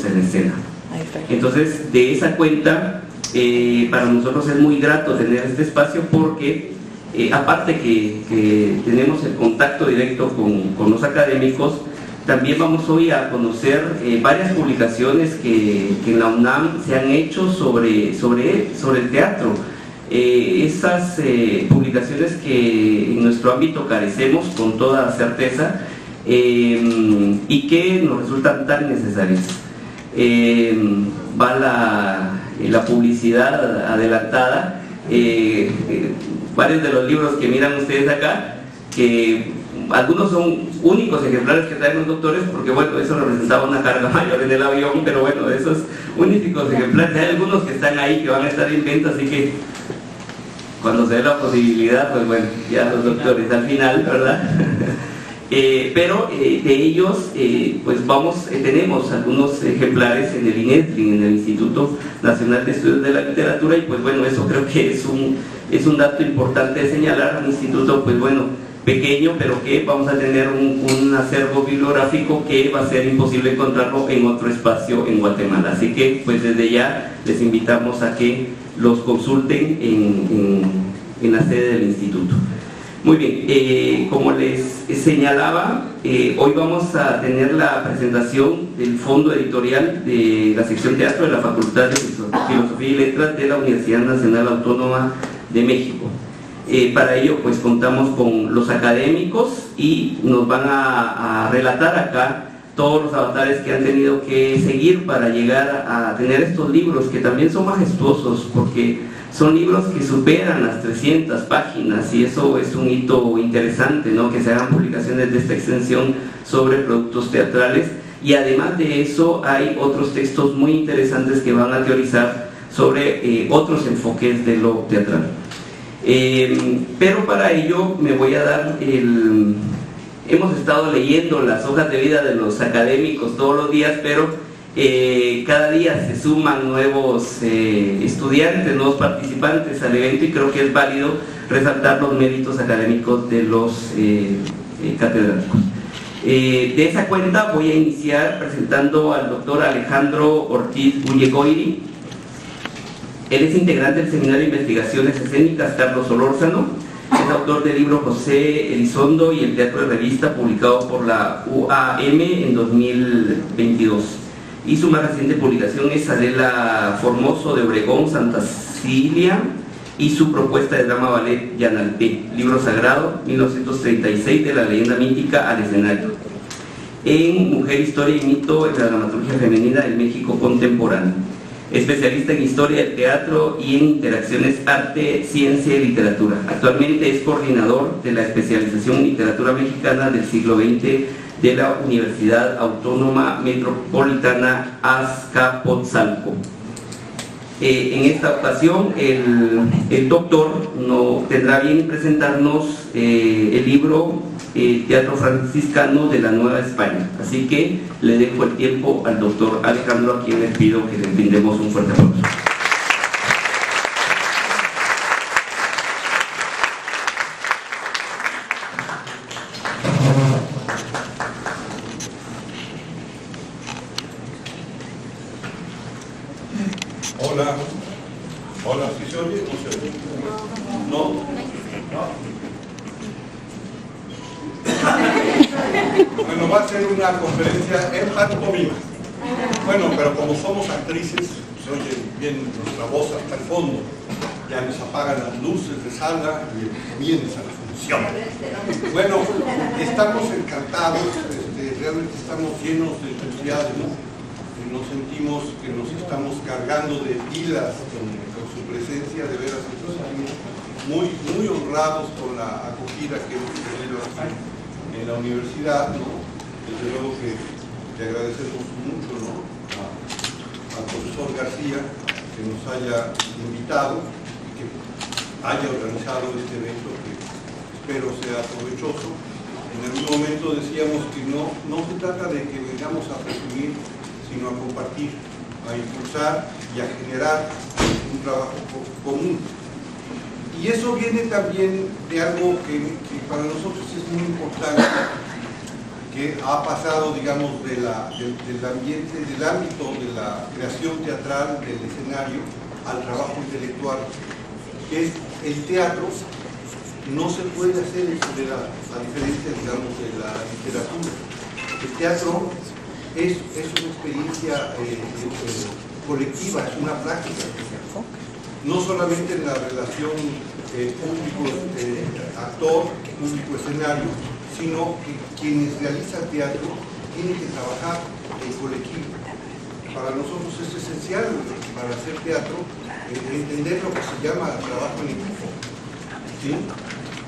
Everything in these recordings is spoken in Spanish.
académicos en escena. Entonces, de esa cuenta, para nosotros es muy grato tener este espacio porque, aparte que tenemos el contacto directo con los académicos, también vamos hoy a conocer varias publicaciones que en la UNAM se han hecho sobre el teatro. Esas publicaciones que en nuestro ámbito carecemos con toda certeza y que nos resultan tan necesarias. Va la publicidad adelantada. Varios de los libros que miran ustedes acá, que algunos son únicos ejemplares que traen los doctores, porque bueno, eso representaba una carga mayor en el avión, pero bueno, esos únicos ejemplares, hay algunos que están ahí que van a estar en venta, así que cuando se dé la posibilidad, pues bueno, ya los doctores al final, ¿verdad? Pero de ellos, pues tenemos algunos ejemplares en el INESLI, en el Instituto Nacional de Estudios de la Literatura, y pues bueno, eso creo que es un dato importante de señalar. Un instituto, pues bueno, pequeño, pero que vamos a tener un acervo bibliográfico que va a ser imposible encontrarlo en otro espacio en Guatemala. Así que, pues desde ya les invitamos a que los consulten en la sede del instituto. Muy bien, como les señalaba, hoy vamos a tener la presentación del fondo editorial de la sección teatro de la Facultad de Filosofía y Letras de la Universidad Nacional Autónoma de México. Para ello, pues contamos con los académicos y nos van a relatar acá todos los avatares que han tenido que seguir para llegar a tener estos libros, que también son majestuosos porque son libros que superan las 300 páginas, y eso es un hito interesante, ¿no? Que se hagan publicaciones de esta extensión sobre productos teatrales, y además de eso hay otros textos muy interesantes que van a teorizar sobre otros enfoques de lo teatral. Pero para ello me voy a dar hemos estado leyendo las hojas de vida de los académicos todos los días, pero cada día se suman nuevos estudiantes, nuevos participantes al evento, y creo que es válido resaltar los méritos académicos de los catedráticos. De esa cuenta voy a iniciar presentando al doctor Alejandro Ortiz Bullegoiri. Él es integrante del Seminario de Investigaciones Escénicas Carlos Solórzano, es autor del libro José Elizondo y el Teatro de Revista, publicado por la UAM en 2022. Y su más reciente publicación es Adela Formoso de Obregón, Santa Cilia, y su propuesta de drama ballet Yanalpé, libro sagrado, 1936, de la leyenda mítica al escenario, en Mujer, Historia y Mito en la dramaturgia femenina en México contemporáneo. Especialista en historia del teatro y en interacciones arte, ciencia y literatura. Actualmente es coordinador de la especialización en literatura mexicana del siglo XX de la Universidad Autónoma Metropolitana Azcapotzalco. En esta ocasión el doctor tendrá bien presentarnos el libro Teatro Franciscano de la Nueva España. Así que le dejo el tiempo al doctor Alejandro, a quien les pido que le brindemos un fuerte aplauso. Hola, ¿sí se oye? ¿No se oye? ¿No? Bueno, va a ser una conferencia en pantomima. Bueno, pero como somos actrices, se oye bien nuestra voz hasta el fondo. Ya nos apagan las luces de sala y comienza la función. Bueno, estamos encantados, realmente estamos llenos de entusiasmo. Nos sentimos que nos estamos cargando de pilas con su presencia, de veras nos sentimos muy honrados con la acogida que hemos tenido aquí en la universidad, ¿no? Desde luego que le agradecemos mucho, ¿no? al profesor García que nos haya invitado y que haya organizado este evento, que espero sea provechoso. En algún momento decíamos que no se trata de que vengamos a presumir, sino a compartir, a impulsar y a generar un trabajo común. Y eso viene también de algo que para nosotros es muy importante, que ha pasado, digamos, del ámbito de la creación teatral, del escenario, al trabajo intelectual, que es el teatro. No se puede hacer en soledad, a diferencia, digamos, de la literatura. El teatro es una experiencia colectiva, es una práctica. No solamente en la relación público-actor, público-escenario, sino que quienes realizan teatro tienen que trabajar en colectivo. Para nosotros es esencial, para hacer teatro, entender lo que se llama trabajo en equipo. ¿Sí?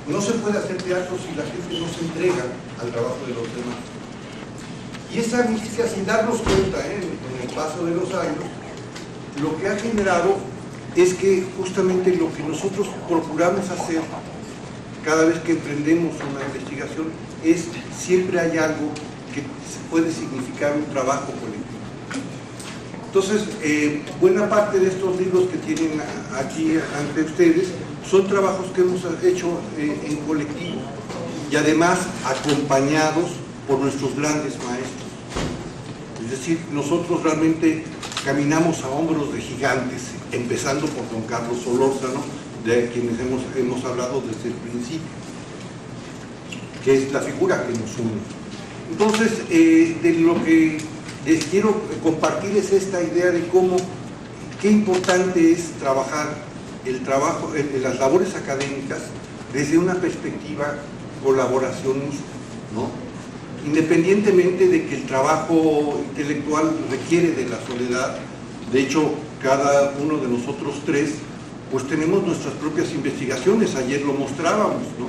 No se puede hacer teatro si la gente no se entrega al trabajo de los demás. Y esa mística, sin darnos cuenta, en el paso de los años, lo que ha generado es que justamente lo que nosotros procuramos hacer cada vez que emprendemos una investigación es siempre hay algo que puede significar un trabajo colectivo. Entonces, buena parte de estos libros que tienen aquí ante ustedes son trabajos que hemos hecho en colectivo y además acompañados por nuestros grandes maestros. Es decir, nosotros realmente caminamos a hombros de gigantes, empezando por don Carlos Solórzano, de quienes hemos hablado desde el principio, que es la figura que nos une. Entonces, de lo que les quiero compartir es esta idea de qué importante es trabajar las labores académicas desde una perspectiva colaboracionista, ¿no? Independientemente de que el trabajo intelectual requiere de la soledad. De hecho, cada uno de nosotros tres pues tenemos nuestras propias investigaciones, ayer lo mostrábamos, ¿no?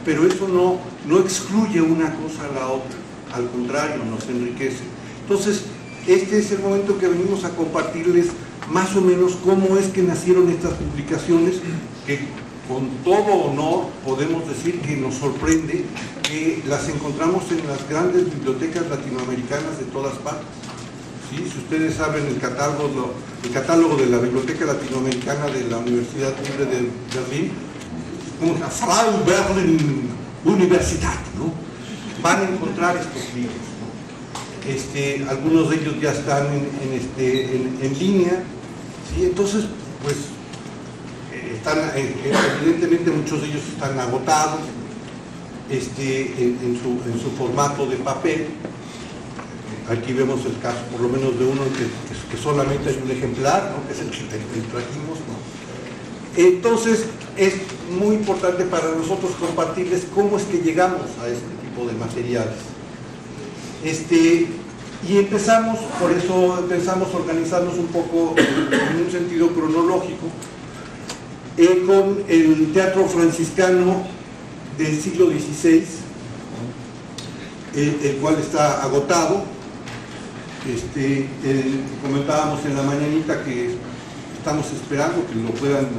Pero eso no excluye una cosa a la otra, al contrario, nos enriquece. Entonces, este es el momento que venimos a compartirles más o menos cómo es que nacieron estas publicaciones, que con todo honor podemos decir que nos sorprende que las encontramos en las grandes bibliotecas latinoamericanas de todas partes. ¿Sí? Si ustedes abren el catálogo de la Biblioteca Latinoamericana de la Universidad Libre de Berlín, como la Frau Berlin Universität, ¿no? Van a encontrar estos libros, ¿no? Algunos de ellos ya están en línea, ¿sí? Entonces, pues, evidentemente muchos de ellos están agotados en su formato de papel. Aquí vemos el caso por lo menos de uno que solamente hay un ejemplar, ¿no? Que es el que trajimos, ¿no? Entonces es muy importante para nosotros compartirles cómo es que llegamos a este tipo de materiales. Y empezamos, por eso pensamos organizarnos un poco en un sentido cronológico, con el teatro franciscano del siglo XVI, el cual está agotado. Comentábamos en la mañanita que estamos esperando que lo puedan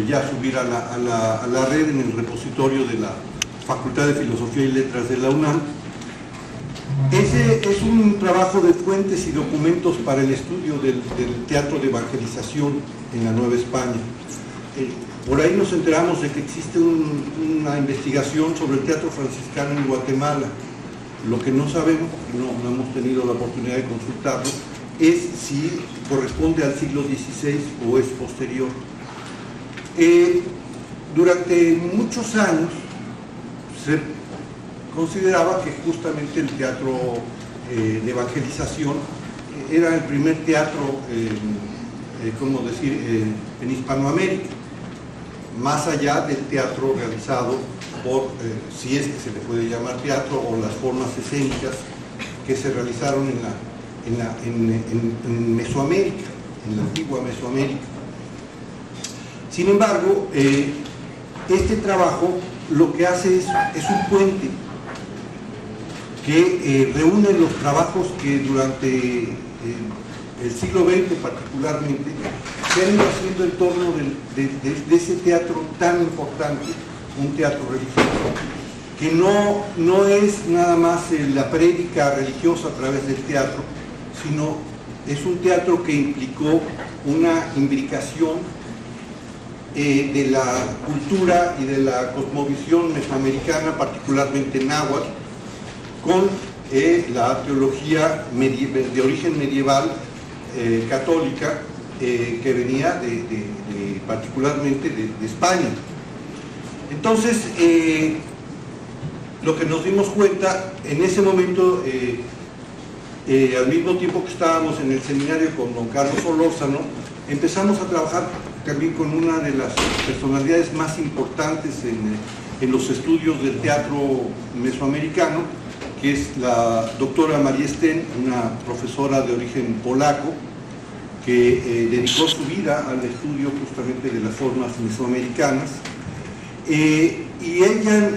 ya subir a la red en el repositorio de la Facultad de Filosofía y Letras de la UNAM. Ese es un trabajo de fuentes y documentos para el estudio del teatro de evangelización en la Nueva España. Por ahí nos enteramos de que existe una investigación sobre el teatro franciscano en Guatemala. Lo que no sabemos, porque no hemos tenido la oportunidad de consultarlo, es si corresponde al siglo XVI o es posterior. Durante muchos años se consideraba que justamente el teatro de evangelización era el primer teatro, en Hispanoamérica, más allá del teatro realizado por, si es que se le puede llamar teatro, o las formas escénicas que se realizaron en Mesoamérica, en la antigua Mesoamérica. Sin embargo, este trabajo lo que hace es un puente que reúne los trabajos que durante el siglo XX particularmente se han ido haciendo en torno de ese teatro tan importante, un teatro religioso, que no es nada más la prédica religiosa a través del teatro, sino es un teatro que implicó una imbricación de la cultura y de la cosmovisión mesoamericana, particularmente náhuatl, con la teología de origen medieval católica que venía particularmente de España. Entonces, lo que nos dimos cuenta en ese momento, al mismo tiempo que estábamos en el seminario con don Carlos Solórzano, empezamos a trabajar también con una de las personalidades más importantes en los estudios del teatro mesoamericano, que es la doctora María Sten, una profesora de origen polaco, que dedicó su vida al estudio justamente de las formas mesoamericanas. Y ella,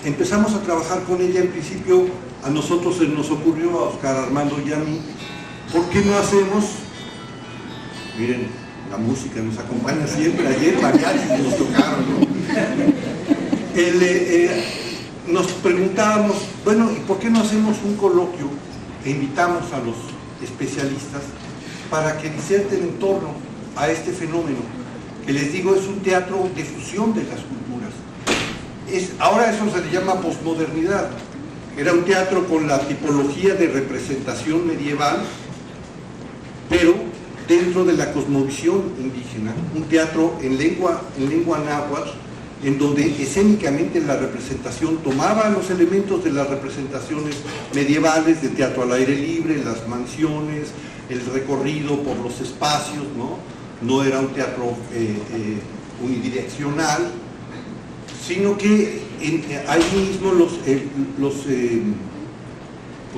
empezamos a trabajar con ella. En principio a nosotros se nos ocurrió, a Oscar Armando y a mí, ¿por qué no hacemos? Miren, la música nos acompaña siempre. Ayer mariachis nos tocaron, ¿no? Nos preguntábamos, bueno, ¿y por qué no hacemos un coloquio e invitamos a los especialistas para que diserten en torno a este fenómeno, que les digo es un teatro de fusión de las culturas? Ahora eso se le llama posmodernidad. Era un teatro con la tipología de representación medieval, pero dentro de la cosmovisión indígena, un teatro en lengua náhuatl, en donde escénicamente la representación tomaba los elementos de las representaciones medievales, de teatro al aire libre, las mansiones, el recorrido por los espacios, no era un teatro unidireccional, sino que ahí mismo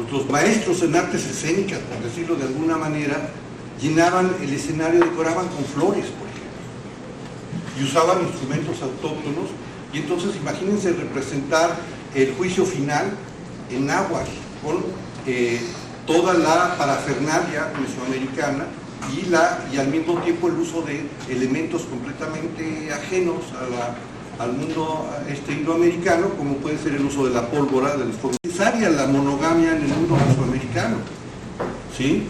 los maestros en artes escénicas, por decirlo de alguna manera, llenaban el escenario, decoraban con flores, por ejemplo, y usaban instrumentos autóctonos. Y entonces imagínense representar el juicio final en náhuatl, con toda la parafernalia mesoamericana y al mismo tiempo el uso de elementos completamente ajenos al mundo indoamericano, como puede ser el uso de la pólvora, de las formas. Es necesaria la monogamia en el mundo mesoamericano, ¿sí?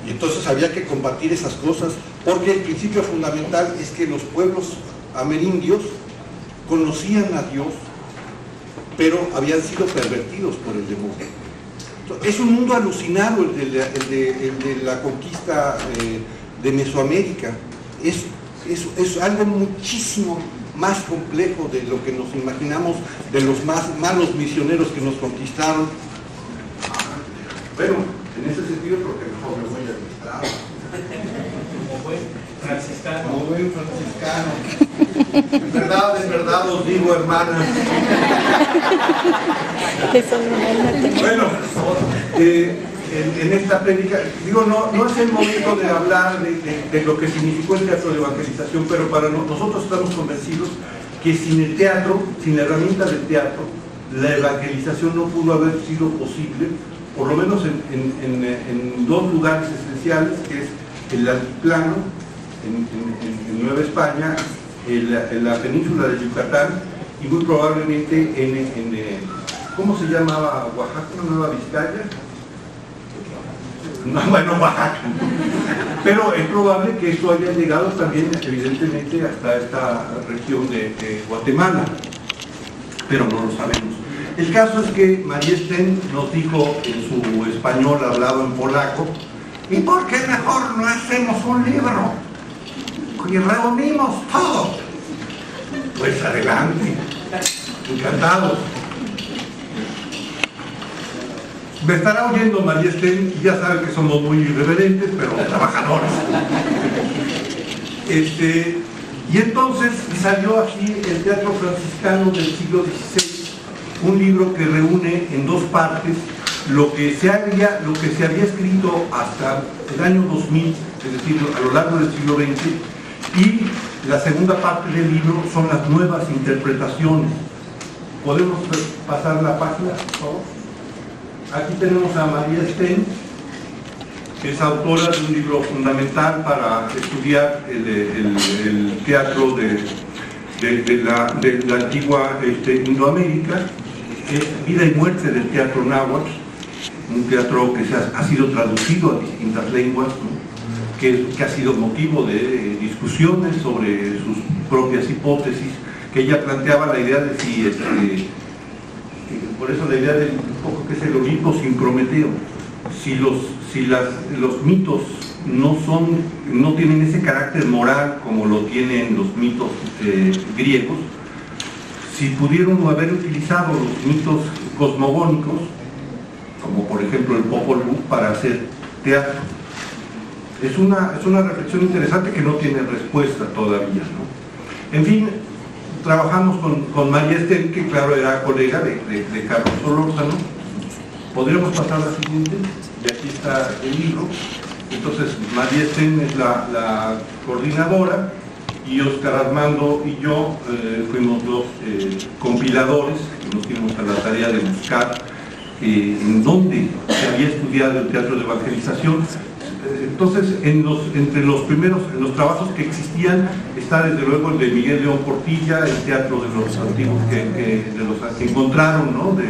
Y entonces había que combatir esas cosas, porque el principio fundamental es que los pueblos amerindios conocían a Dios, pero habían sido pervertidos por el demonio. Es un mundo alucinado el de la conquista de Mesoamérica. Es algo muchísimo más complejo de lo que nos imaginamos, de los más malos misioneros que nos conquistaron. Bueno, en ese sentido creo que mejor me voy a mi estrado. Como buen franciscano. Como buen franciscano. En verdad os digo, hermanas. Bueno, en esta prédica, digo, no es el momento de hablar de lo que significó el teatro de evangelización, pero para nosotros estamos convencidos que sin el teatro, sin la herramienta del teatro, la evangelización no pudo haber sido posible, por lo menos en dos lugares esenciales, que es el altiplano, en Nueva España, en la península de Yucatán, y muy probablemente ¿cómo se llamaba Oaxaca? ¿Nueva Vizcaya? No, bueno, Oaxaca. Pero es probable que esto haya llegado también, evidentemente, hasta esta región de Guatemala, pero no lo sabemos. El caso es que María Sten nos dijo en su español hablado en polaco: ¿y por qué mejor no hacemos un libro y reunimos todo? Pues adelante, encantados. Me estará oyendo María Sten, y ya saben que somos muy irreverentes, pero trabajadores. Y entonces salió aquí el Teatro Franciscano del siglo XVI, un libro que reúne en dos partes lo que se había escrito hasta el año 2000, es decir, a lo largo del siglo XX, y la segunda parte del libro son las nuevas interpretaciones. ¿Podemos pasar la página, por favor? Aquí tenemos a María Sten, que es autora de un libro fundamental para estudiar el teatro de la antigua Indoamérica, es Vida y Muerte del Teatro Náhuatl, un teatro que ha sido traducido a distintas lenguas, ¿no? que ha sido motivo de discusiones sobre sus propias hipótesis, que ella planteaba la idea de si por eso la idea del un poco que es el Olimpo sin Prometeo. Si los mitos no tienen ese carácter moral como lo tienen los mitos griegos, si pudieron haber utilizado los mitos cosmogónicos, como por ejemplo el Popol Vuh, para hacer teatro. Es una reflexión interesante que no tiene respuesta todavía, ¿no? En fin, trabajamos con María Estén, que claro era colega de Carlos Solórzano. ¿Podríamos pasar a la siguiente? Y aquí está el libro. Entonces María Estén es la coordinadora y Óscar Armando y yo fuimos los compiladores que nos dimos a la tarea de buscar en dónde se había estudiado el teatro de evangelización. Entonces, entre los primeros, en los trabajos que existían, está desde luego el de Miguel León Portilla, el teatro de los antiguos de los que encontraron, ¿no? De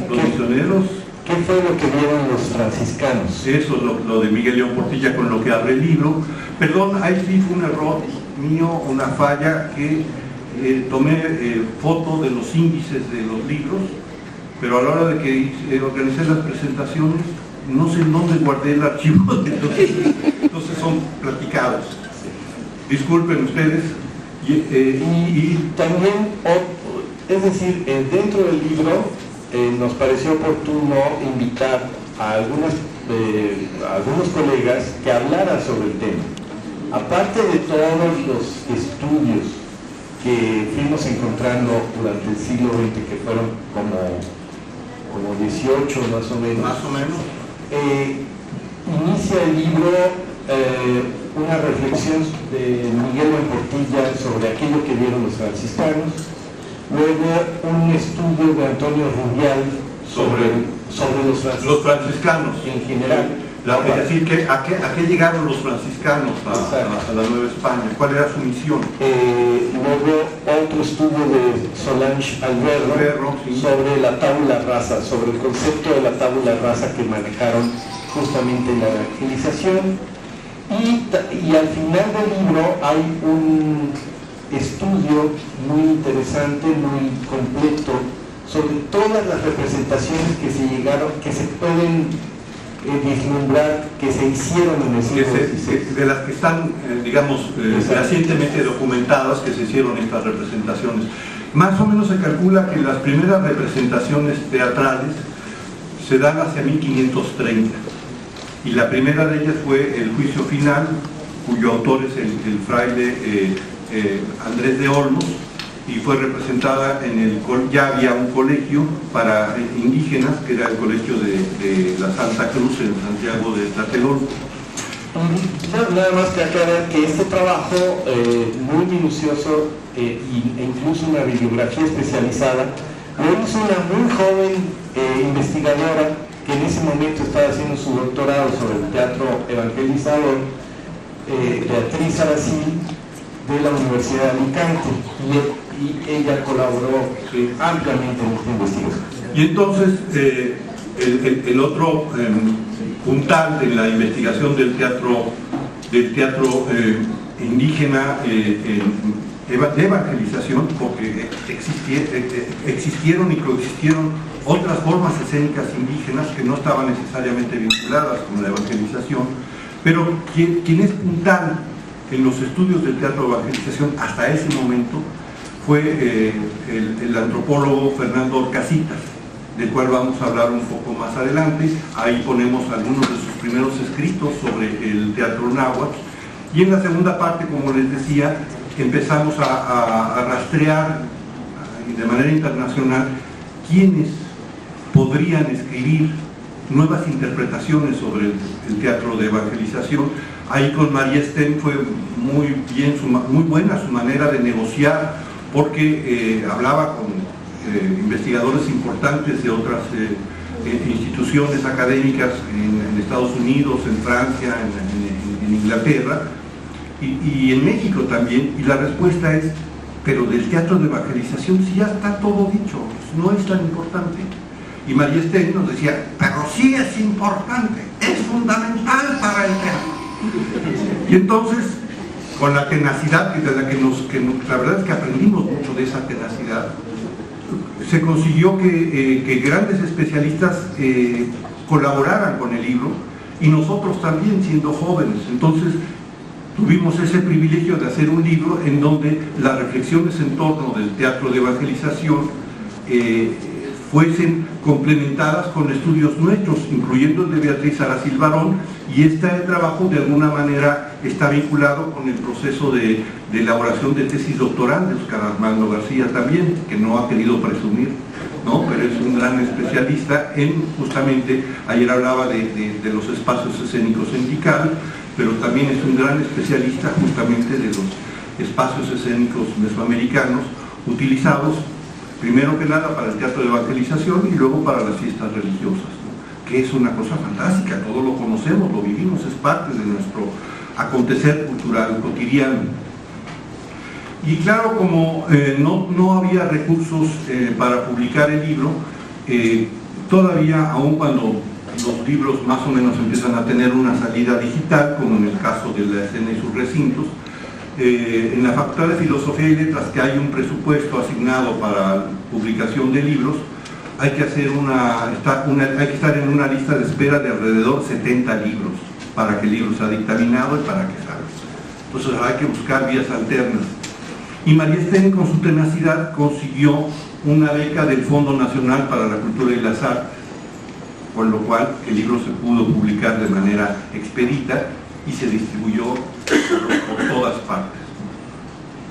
los misioneros. ¿Qué fue lo que vieron los franciscanos? Eso es lo de Miguel León Portilla, con lo que abre el libro. Perdón, ahí sí fue un error mío, una falla, que tomé foto de los índices de los libros, pero a la hora de que organicé las presentaciones, no sé en dónde guardé el archivo, entonces son platicados. Disculpen ustedes. Y también, es decir, dentro del libro nos pareció oportuno invitar a algunos colegas que hablaran sobre el tema. Aparte de todos los estudios que fuimos encontrando durante el siglo XX, que fueron como 18 más o menos. Inicia el libro una reflexión de Miguel León Portilla sobre aquello que vieron los franciscanos, luego un estudio de Antonio Rubial sobre los franciscanos en general. Es decir, ¿a qué llegaron los franciscanos a la Nueva España? ¿Cuál era su misión? Luego otro estudio de Solange Alberro sobre la tabula rasa, sobre el concepto de la tabula rasa que manejaron justamente en la evangelización. Y al final del libro hay un estudio muy interesante, muy completo, sobre todas las representaciones que se pueden vislumbrar, que se hicieron en el siglo XVI. De las que están, digamos, recientemente documentadas, que se hicieron estas representaciones. Más o menos se calcula que las primeras representaciones teatrales se dan hacia 1530. Y la primera de ellas fue el Juicio Final, cuyo autor es el fraile Andrés de Olmos, y fue representada ya había un colegio para indígenas, que era el colegio de la Santa Cruz en Santiago de Tlatelolco. Nada más que aclarar que este trabajo muy minucioso e incluso una bibliografía especializada lo hizo una muy joven investigadora que en ese momento estaba haciendo su doctorado sobre el teatro evangelizador, Beatriz Aracil, de la Universidad de Alicante, y ella colaboró ampliamente en esta investigación. Y entonces el otro puntal de la investigación del teatro indígena de evangelización, porque existieron y coexistieron otras formas escénicas indígenas que no estaban necesariamente vinculadas con la evangelización, pero quien es puntal en los estudios del teatro de evangelización hasta ese momento fue el antropólogo Fernando Orcasitas, del cual vamos a hablar un poco más adelante. Ahí ponemos algunos de sus primeros escritos sobre el teatro náhuatl, y en la segunda parte, como les decía, empezamos a rastrear de manera internacional quiénes podrían escribir nuevas interpretaciones sobre el teatro de evangelización. Ahí con María Estén fue muy buena su manera de negociar, porque hablaba con investigadores importantes de otras instituciones académicas en Estados Unidos, en Francia, en Inglaterra y en México también, y la respuesta es: pero del teatro de evangelización sí ya está todo dicho, no es tan importante. Y María Estén nos decía: pero sí es importante, es fundamental para el teatro. Y entonces, con la tenacidad la verdad es que aprendimos mucho de esa tenacidad, se consiguió que grandes especialistas colaboraran con el libro, y nosotros también, siendo jóvenes. Entonces tuvimos ese privilegio de hacer un libro en donde las reflexiones en torno del teatro de evangelización fuesen complementadas con estudios nuestros, incluyendo el de Beatriz Aracil Barón, y este trabajo de alguna manera está vinculado con el proceso de elaboración de tesis doctoral de Óscar Armando García también, que no ha querido presumir, ¿no? Pero es un gran especialista en, justamente, ayer hablaba de los espacios escénicos en Tikal, pero también es un gran especialista justamente de los espacios escénicos mesoamericanos utilizados primero que nada para el teatro de evangelización y luego para las fiestas religiosas, ¿no? Que es una cosa fantástica, todos lo conocemos, lo vivimos, es parte de nuestro acontecer cultural cotidiano. Y claro, como no había recursos para publicar el libro, todavía, aun cuando los libros más o menos empiezan a tener una salida digital, como en el caso de La Escena y sus recintos, en la Facultad de Filosofía y Letras, que hay un presupuesto asignado para publicación de libros, hay que estar en una lista de espera de alrededor de 70 libros para que el libro sea dictaminado y para que salga. Entonces hay que buscar vías alternas. Y María Estén, con su tenacidad, consiguió una beca del Fondo Nacional para la Cultura y las Artes, con lo cual el libro se pudo publicar de manera expedita y se distribuyó por todas partes.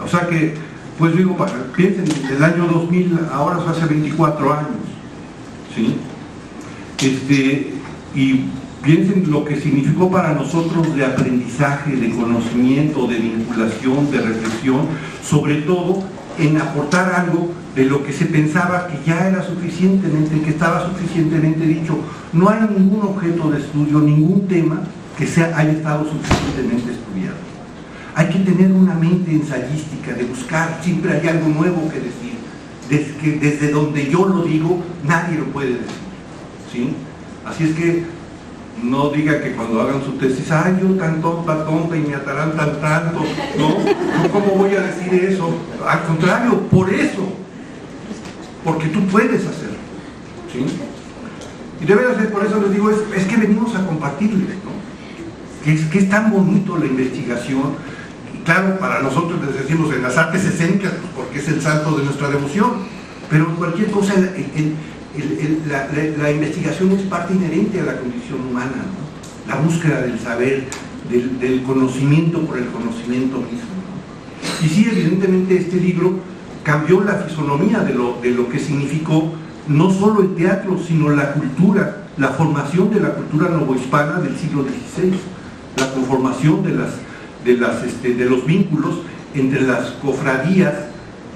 O sea que, pues digo, piensen, el año 2000, ahora hace 24 años, ¿sí? Y piensen lo que significó para nosotros de aprendizaje, de conocimiento, de vinculación, de reflexión, sobre todo en aportar algo de lo que se pensaba que ya era suficientemente, que estaba suficientemente dicho. No hay ningún objeto de estudio, ningún tema que haya estado suficientemente estudiado. Hay que tener una mente ensayística, de buscar, siempre hay algo nuevo que decir, desde donde yo lo digo, nadie lo puede decir, ¿sí? Así es que no diga que cuando hagan su tesis, ay, yo tan tonta y me atarán tanto, ¿no? ¿Cómo voy a decir eso? Al contrario, por eso, porque tú puedes hacerlo, ¿sí? Y de veras, por eso les digo, es que venimos a compartirles, ¿no? Que es tan bonito la investigación. Y claro, para nosotros les decimos en las artes escénicas, pues porque es el santo de nuestra devoción, pero cualquier cosa, la investigación es parte inherente a la condición humana, ¿no? La búsqueda del saber, del conocimiento por el conocimiento mismo, ¿no? Y sí, evidentemente este libro cambió la fisonomía de lo que significó no solo el teatro, sino la cultura, la formación de la cultura novohispana del siglo XVI, la conformación de los vínculos entre las cofradías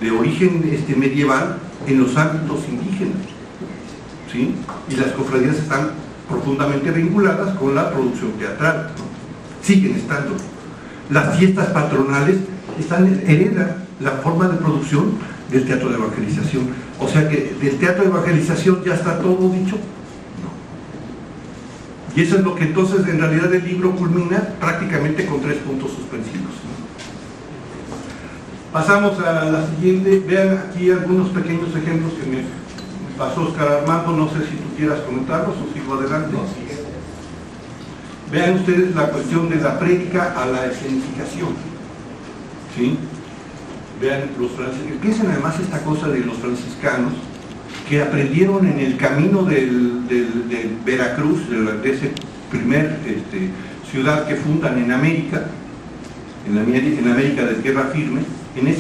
de origen medieval en los ámbitos indígenas, ¿sí? Y las cofradías están profundamente vinculadas con la producción teatral, ¿no? Siguen estando. Las fiestas patronales heredan la forma de producción del teatro de evangelización. O sea que del teatro de evangelización ya está todo dicho. Y eso es lo que entonces en realidad el libro culmina prácticamente con 3 puntos suspensivos. Pasamos a la siguiente. Vean aquí algunos pequeños ejemplos que me pasó Óscar Armando, no sé si tú quieras comentarlos o sigo adelante. Vean ustedes la cuestión de la prédica a la escenificación, ¿sí? Vean los franciscanos, piensen además esta cosa de los franciscanos que aprendieron en el camino de Veracruz, de ese primer ciudad que fundan en América, en América de tierra firme, en ese